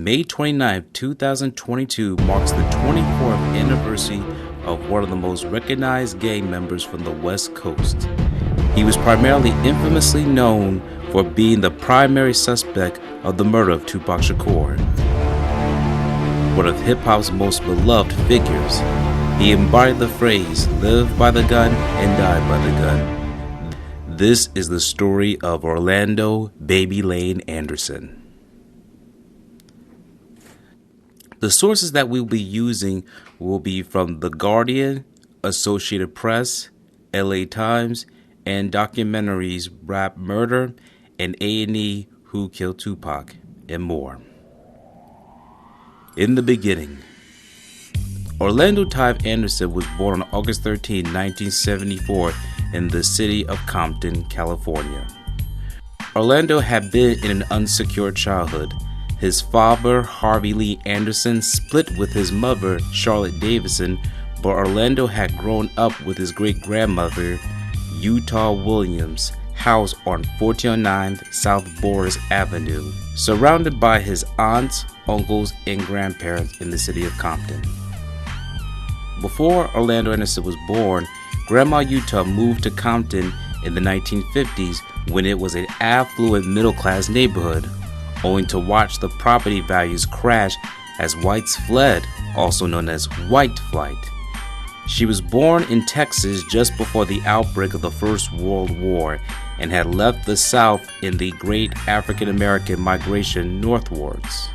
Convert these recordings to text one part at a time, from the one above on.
May 29, 2022 marks the 24th anniversary of one of the most recognized gang members from the West Coast. He was primarily infamously known for being the primary suspect of the murder of Tupac Shakur. One of hip-hop's most beloved figures, he embodied the phrase, "live by the gun and die by the gun." This is the story of Orlando "Baby Lane" Anderson. The sources that we'll be using will be from The Guardian, Associated Press, LA Times, and documentaries Rap Murder and A&E Who Killed Tupac, and more. In the beginning, Orlando Tive Anderson was born on August 13, 1974 in the city of Compton, California. Orlando had been in an unsecured childhood. His father, Harvey Lee Anderson, split with his mother, Charlotte Davison, but Orlando had grown up with his great-grandmother, Utah Williams, housed on 1409 South Boris Avenue, surrounded by his aunts, uncles, and grandparents in the city of Compton. Before Orlando Anderson was born, Grandma Utah moved to Compton in the 1950s when it was an affluent middle-class neighborhood, only to watch the property values crash as whites fled, also known as white flight. She was born in Texas just before the outbreak of the First World War and had left the South in the Great African American Migration northwards.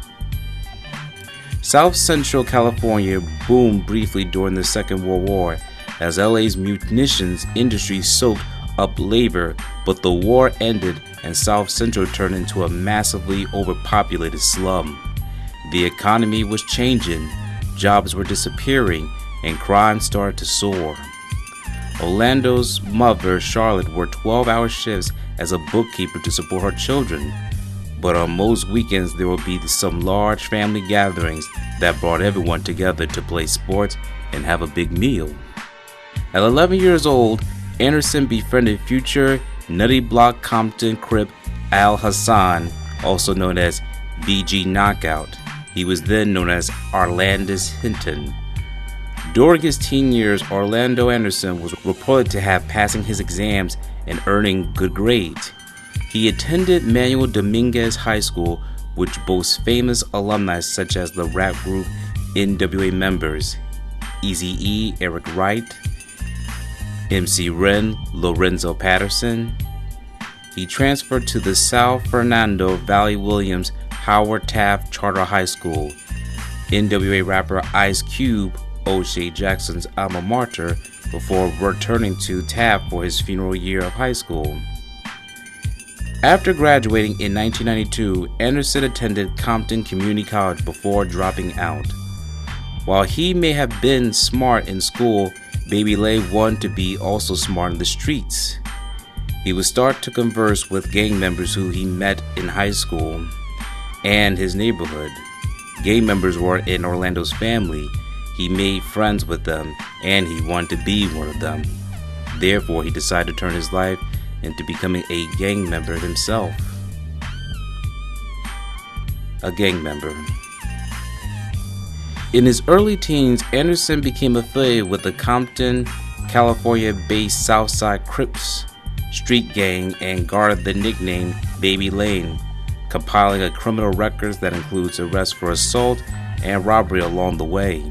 South Central California boomed briefly during the Second World War as LA's munitions industry soaked up labor, but the war ended and South Central turned into a massively overpopulated slum. The economy was changing, jobs were disappearing, and crime started to soar. Orlando's mother, Charlotte, worked 12-hour shifts as a bookkeeper to support her children, but on most weekends there would be some large family gatherings that brought everyone together to play sports and have a big meal. At 11 years old, Anderson befriended future Nutty Block Compton Crip Al Hassan, also known as BG Knockout. He was then known as Arlandis Hinton. During his teen years, Orlando Anderson was reported to have passing his exams and earning good grades. He attended Manuel Dominguez High School, which boasts famous alumni such as the rap group NWA members Eazy-E, Eric Wright, MC Ren, Lorenzo Patterson. He transferred to the San Fernando Valley Williams Howard Taft Charter High School. NWA rapper Ice Cube, O'Shea Jackson's alma mater, before returning to Taft for his funeral year of high school. After graduating in 1992, Anderson attended Compton Community College before dropping out. While he may have been smart in school, Baby Lane wanted to be also smart in the streets. He would start to converse with gang members who he met in high school and his neighborhood. Gang members were in Orlando's family. He made friends with them, and he wanted to be one of them. Therefore, he decided to turn his life into becoming a gang member himself. A gang member. In his early teens, Anderson became affiliated with the Compton, California-based Southside Crips street gang and guarded the nickname Baby Lane, compiling a criminal record that includes arrests for assault and robbery along the way.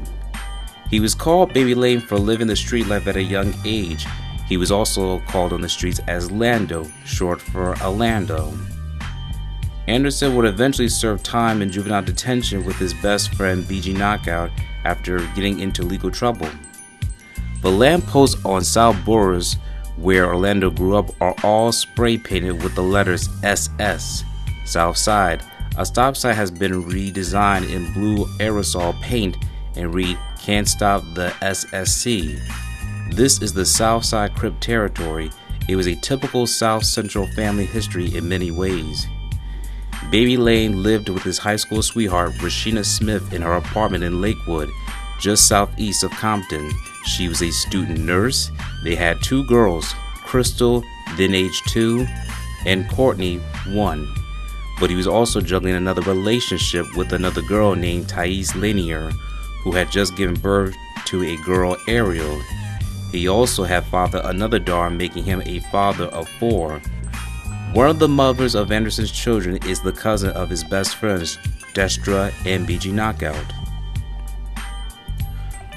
He was called Baby Lane for living the street life at a young age. He was also called on the streets as Lando, short for Orlando. Anderson would eventually serve time in juvenile detention with his best friend BG Knockout after getting into legal trouble. The lampposts on South Boris, where Orlando grew up, are all spray painted with the letters SS, South Side. A stop sign has been redesigned in blue aerosol paint and read, "Can't Stop the SSC." This is the Southside Crip territory. It was a typical South Central family history in many ways. Baby Lane lived with his high school sweetheart, Rashina Smith, in her apartment in Lakewood, just southeast of Compton. She was a student nurse. They had two girls, Crystal, then age 2, and Courtney, 1. but he was also juggling another relationship with another girl named Thais Lanier, who had just given birth to a girl, Ariel. He also had fathered another daughter, making him a father of 4. One of the mothers of Anderson's children is the cousin of his best friends, Destra and BG Knockout.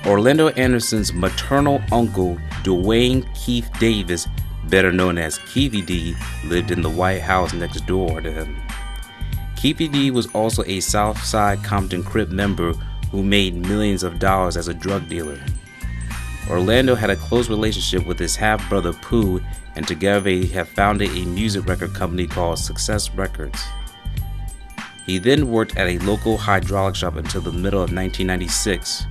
Orlando Anderson's maternal uncle, Dwayne Keith Davis, better known as Keefy D, lived in the White House next door to him. Keefy D was also a Southside Compton Crip member who made millions of dollars as a drug dealer. Orlando had a close relationship with his half-brother Pooh, and together they have founded a music record company called Success Records. He then worked at a local hydraulic shop until the middle of 1996.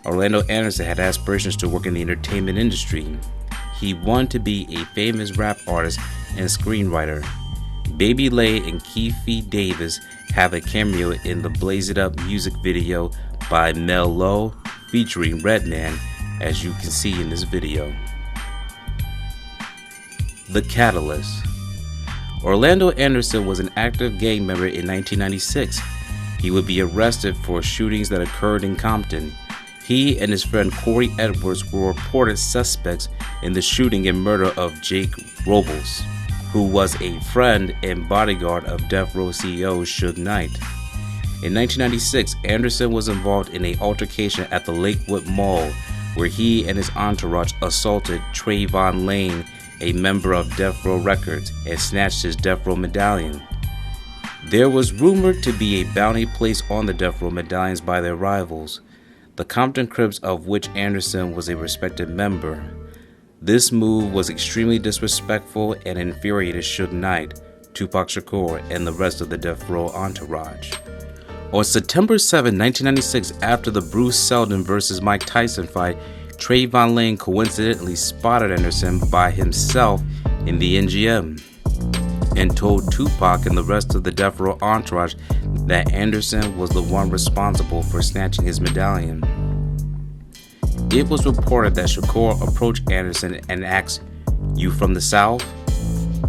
Orlando Anderson had aspirations to work in the entertainment industry. He wanted to be a famous rap artist and screenwriter. Baby Lay and Keefy Davis have a cameo in the Blaze It Up music video by Mel Lowe featuring Redman, as you can see in this video. The Catalyst. Orlando Anderson was an active gang member in 1996. He would be arrested for shootings that occurred in Compton. He and his friend Corey Edwards were reported suspects in the shooting and murder of Jake Robles, who was a friend and bodyguard of Death Row CEO Suge Knight. In 1996, Anderson was involved in an altercation at the Lakewood Mall, where he and his entourage assaulted Trayvon Lane, a member of Death Row Records, and snatched his Death Row medallion. There was rumored to be a bounty placed on the Death Row medallions by their rivals, the Compton Crips, of which Anderson was a respected member. This move was extremely disrespectful and infuriated Suge Knight, Tupac Shakur, and the rest of the Death Row entourage. On September 7, 1996, after the Bruce Seldon vs. Mike Tyson fight, Trayvon Lane coincidentally spotted Anderson by himself in the MGM and told Tupac and the rest of the Death Row entourage that Anderson was the one responsible for snatching his medallion. It was reported that Shakur approached Anderson and asked, "You from the South?"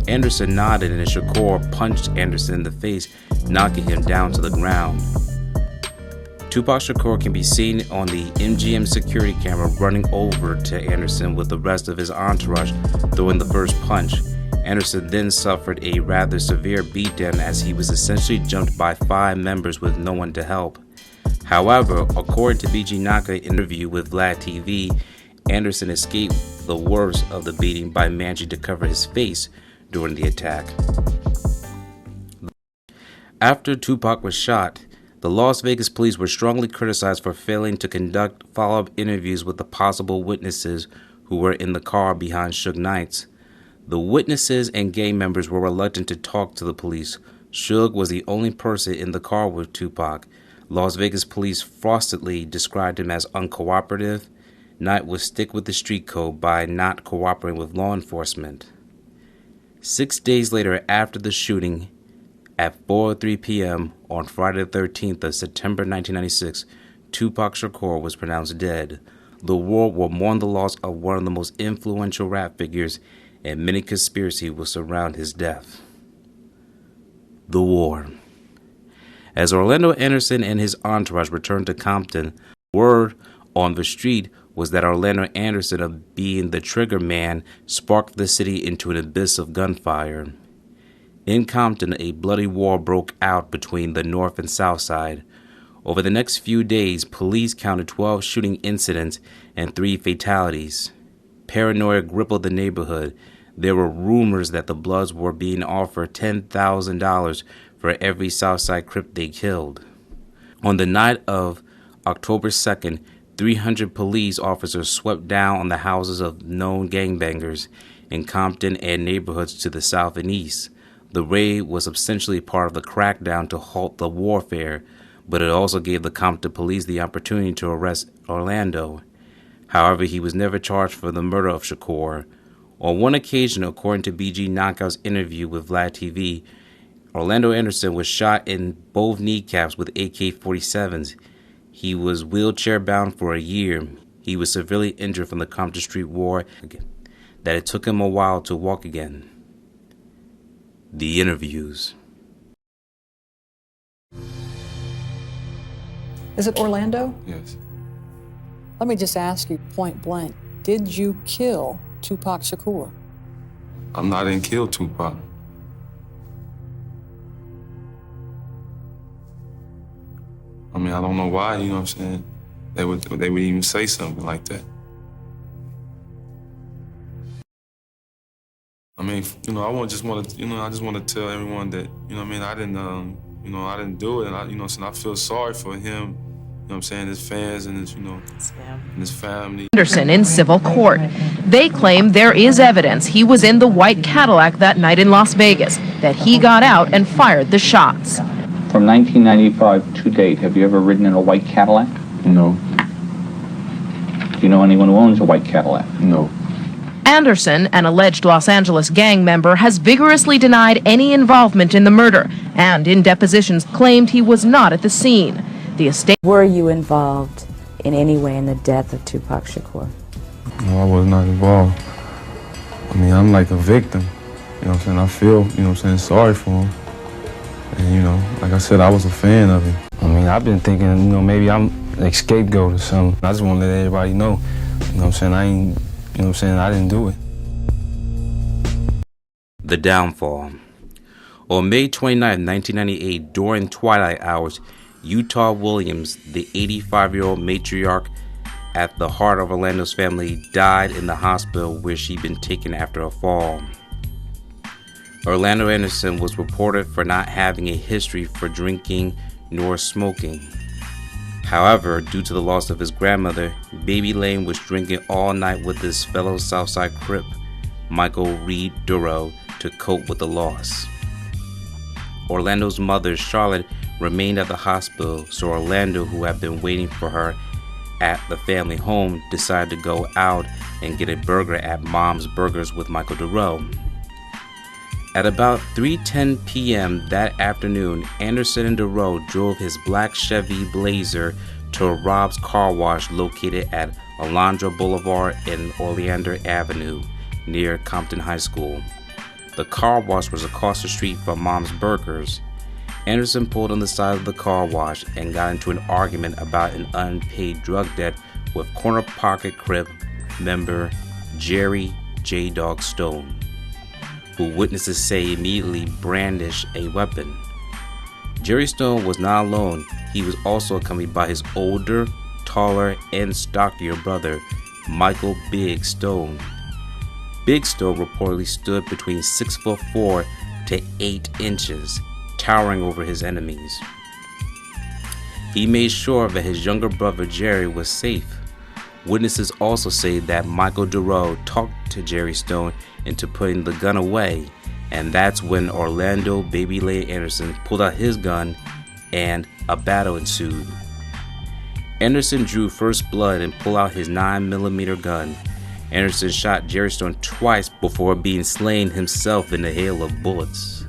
Anderson nodded and Shakur punched Anderson in the face, knocking him down to the ground. Tupac Shakur can be seen on the MGM security camera running over to Anderson with the rest of his entourage throwing the first punch. Anderson then suffered a rather severe beatdown as he was essentially jumped by 5 members with no one to help. However, according to BG Knockout's interview with Vlad TV, Anderson escaped the worst of the beating by managing to cover his face during the attack. After Tupac was shot, the Las Vegas police were strongly criticized for failing to conduct follow-up interviews with the possible witnesses who were in the car behind Suge Knight's. The witnesses and gang members were reluctant to talk to the police. Suge was the only person in the car with Tupac. Las Vegas police frostedly described him as uncooperative. Knight would stick with the street code by not cooperating with law enforcement. 6 days later, after the shooting, at 4:03 p.m. on Friday the 13th of September 1996, Tupac Shakur was pronounced dead. The world will mourn the loss of one of the most influential rap figures, and many conspiracies will surround his death. The War. As Orlando Anderson and his entourage returned to Compton, word on the street was that Orlando Anderson, of being the trigger man, sparked the city into an abyss of gunfire. In Compton, a bloody war broke out between the North and South Side. Over the next few days, police counted 12 shooting incidents and 3 fatalities. Paranoia rippled the neighborhood. There were rumors that the Bloods were being offered $10,000 for every Southside Crip they killed. On the night of October 2nd, 300 police officers swept down on the houses of known gangbangers in Compton and neighborhoods to the south and east. The raid was essentially part of the crackdown to halt the warfare, but it also gave the Compton police the opportunity to arrest Orlando. However, he was never charged for the murder of Shakur. On one occasion, according to BG Knockout's interview with Vlad TV, Orlando Anderson was shot in both kneecaps with AK-47s. He was wheelchair-bound for a year. He was severely injured from the Compton Street War, that it took him a while to walk again. The interviews. Is it Orlando? Yes. Let me just ask you point blank, did you kill Tupac Shakur? I didn't kill Tupac. I mean, I don't know why, you know what I'm saying? They would even say something like that. I mean, you know, I just want to tell everyone that, you know what I mean, I didn't do it, and I feel sorry for him, you know what I'm saying, his fans and his, and his family. Anderson in civil court. They claim there is evidence he was in the white Cadillac that night in Las Vegas, that he got out and fired the shots. From 1995 to date, have you ever ridden in a white Cadillac? No. Do you know anyone who owns a white Cadillac? No. Anderson, an alleged Los Angeles gang member, has vigorously denied any involvement in the murder and in depositions claimed he was not at the scene. The estate. Were you involved in any way in the death of Tupac Shakur? No, I was not involved. I mean, I'm like a victim, you know what I'm saying? I feel, you know what I'm saying, sorry for him. And, you know, like I said, I was a fan of him. I mean, I've been thinking, you know, maybe I'm a scapegoat or something. I just want to let everybody know, you know what I'm saying, you know what I'm saying, I didn't do it. The downfall. On May 29, 1998, during twilight hours, Utah Williams, the 85-year-old matriarch at the heart of Orlando's family, died in the hospital where she'd been taken after a fall. Orlando Anderson was reported for not having a history for drinking nor smoking. However, due to the loss of his grandmother, Baby Lane was drinking all night with his fellow Southside Crip, Michael Reed Duro, to cope with the loss. Orlando's mother, Charlotte, remained at the hospital, so Orlando, who had been waiting for her at the family home, decided to go out and get a burger at Mom's Burgers with Michael Duro. At about 3:10 p.m. that afternoon, Anderson and Duro drove his black Chevy Blazer to Rob's Car Wash located at Alondra Boulevard and Oleander Avenue near Compton High School. The car wash was across the street from Mom's Burgers. Anderson pulled on the side of the car wash and got into an argument about an unpaid drug debt with Corner Pocket Crip member Jerry J-Dog Stone, who witnesses say immediately brandished a weapon. Jerry Stone was not alone. He was also accompanied by his older, taller, and stockier brother, Michael Big Stone. Big Stone reportedly stood between 6'4" to 8 inches, towering over his enemies. He made sure that his younger brother Jerry was safe. Witnesses also say that Michael Duro talked to Jerry Stone into putting the gun away, and that's when Orlando Baby Lane Anderson pulled out his gun and a battle ensued. Anderson drew first blood and pulled out his 9mm gun. Anderson shot Jerry Stone twice before being slain himself in a hail of bullets.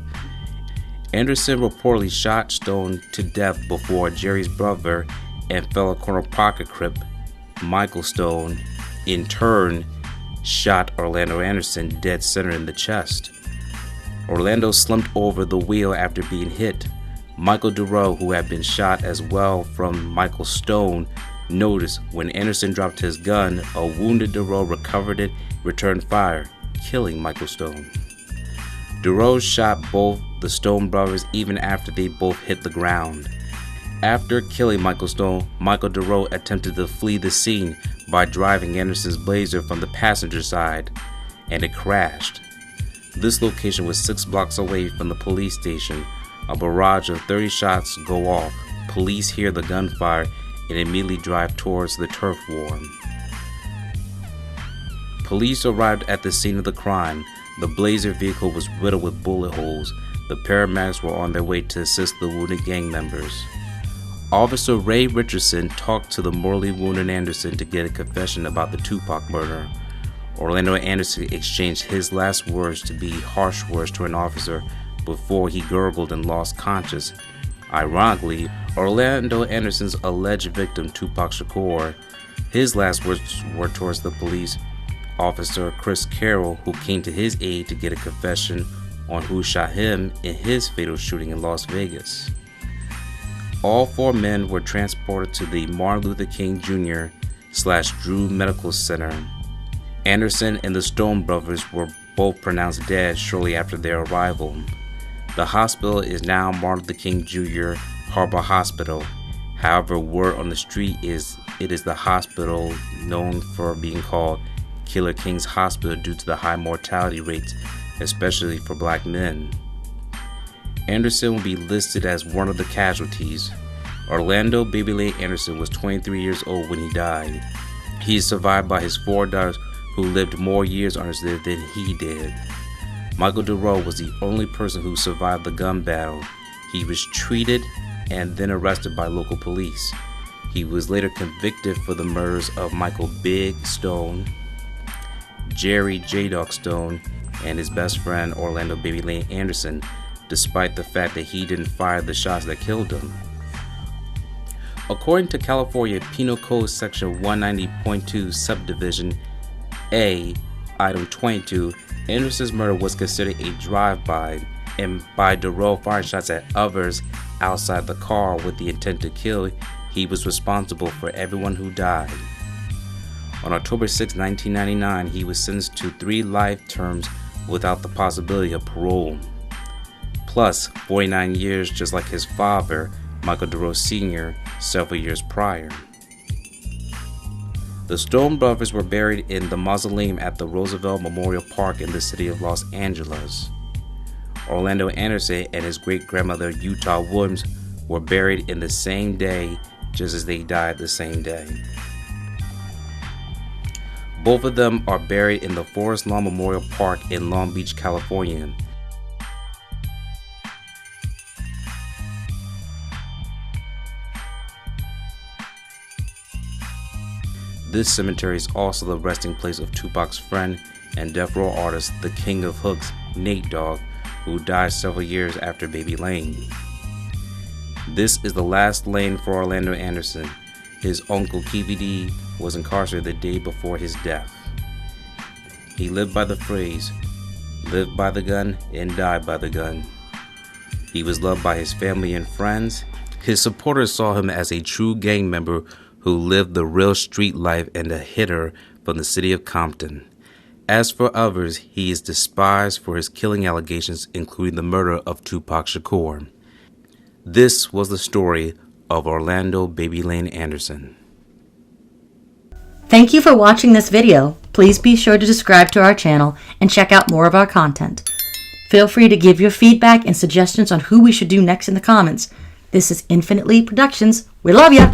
Anderson reportedly shot Stone to death before Jerry's brother and fellow Corner Pocket Crip, Michael Stone, in turn shot Orlando Anderson dead center in the chest. Orlando slumped over the wheel after being hit. Michael Duro, who had been shot as well from Michael Stone, noticed when Anderson dropped his gun, a wounded Duro recovered it, returned fire, killing Michael Stone. Duro shot both the Stone brothers even after they both hit the ground. After killing Michael Stone, Michael Duro attempted to flee the scene by driving Anderson's Blazer from the passenger side, and it crashed. This location was 6 blocks away from the police station. A barrage of 30 shots go off. Police hear the gunfire and immediately drive towards the turf war. Police arrived at the scene of the crime. The Blazer vehicle was riddled with bullet holes. The paramedics were on their way to assist the wounded gang members. Officer Ray Richardson talked to the mortally wounded Anderson to get a confession about the Tupac murder. Orlando Anderson exchanged his last words to be harsh words to an officer before he gurgled and lost conscience. Ironically, Orlando Anderson's alleged victim, Tupac Shakur, his last words were towards the police officer Chris Carroll, who came to his aid to get a confession on who shot him in his fatal shooting in Las Vegas. All 4 men were transported to the Martin Luther King Jr./Drew Medical Center. Anderson and the Stone brothers were both pronounced dead shortly after their arrival. The hospital is now Martin Luther King Jr. Harbor Hospital. However, word on the street is it is the hospital known for being called Killer King's Hospital due to the high mortality rates, especially for black men. Anderson will be listed as one of the casualties. Orlando Baby Lane Anderson was 23 years old when he died. He is survived by his 4 daughters who lived more years on earth than he did. Michael Durrell was the only person who survived the gun battle. He was treated and then arrested by local police. He was later convicted for the murders of Michael Big Stone, Jerry J-Dog Stone, and his best friend Orlando Baby Lane Anderson, despite the fact that he didn't fire the shots that killed him. According to California Penal Code Section 190.2 Subdivision A, Item 22, Anderson's murder was considered a drive-by, and by Durrell firing shots at others outside the car with the intent to kill, he was responsible for everyone who died. On October 6, 1999, he was sentenced to 3 life terms without the possibility of parole, plus 49 years just like his father, Michael Durrell Sr., several years prior. The Stone brothers were buried in the mausoleum at the Roosevelt Memorial Park in the city of Los Angeles. Orlando Anderson and his great-grandmother Utah Williams were buried in the same day, just as they died the same day. Both of them are buried in the Forest Lawn Memorial Park in Long Beach, California. This cemetery is also the resting place of Tupac's friend and death row artist, the King of Hooks, Nate Dogg, who died several years after Baby Lane. This is the last lane for Orlando Anderson. His uncle KVD was incarcerated the day before his death. He lived by the phrase, "Live by the gun and die by the gun." He was loved by his family and friends. His supporters saw him as a true gang member who lived the real street life and a hitter from the city of Compton. As for others, he is despised for his killing allegations, including the murder of Tupac Shakur. This was the story of Orlando Baby Lane Anderson. Thank you for watching this video. Please be sure to subscribe to our channel and check out more of our content. Feel free to give your feedback and suggestions on who we should do next in the comments. This is Infinitely Productions. We love ya!